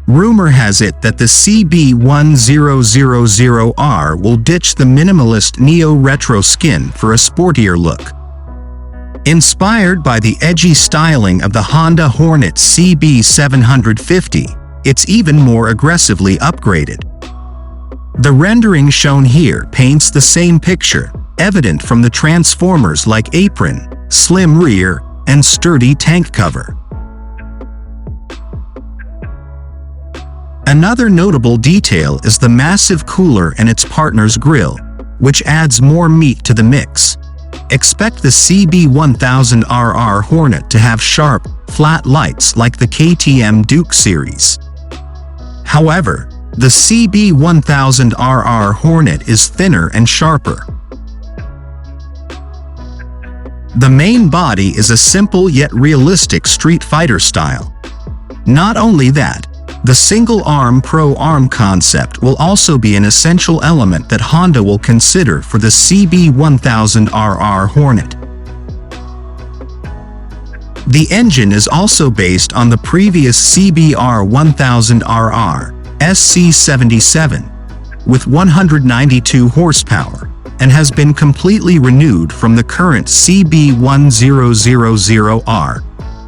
Rumor has it that the CB1000R will ditch the minimalist neo-retro skin for a sportier look. Inspired by the edgy styling of the Honda Hornet CB750, it's even more aggressively upgraded. The rendering shown here paints the same picture, evident from the transformers-like apron, slim rear, and sturdy tank cover. Another notable detail is the massive cooler and its partner's grille, which adds more meat to the mix. Expect the CB1000RR Hornet to have sharp, flat lights like the KTM Duke series. However, the CB1000RR Hornet is thinner and sharper. The main body is a simple yet realistic Street Fighter style. Not only that, the single-arm pro-arm concept will also be an essential element that Honda will consider for the CB1000RR Hornet. The engine is also based on the previous CBR1000RR, SC77, with 192 horsepower, and has been completely renewed from the current CB1000R,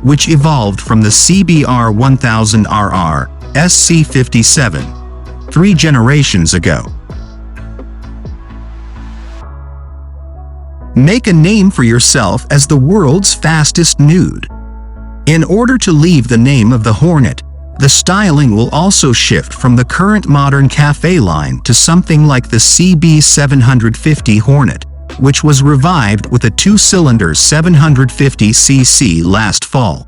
which evolved from the CBR1000RR, SC57, 3 generations ago. Make a name for yourself as the world's fastest nude. In order to leave the name of the Hornet, the styling will also shift from the current modern cafe line to something like the CB750 Hornet, which was revived with a 2-cylinder 750cc last fall.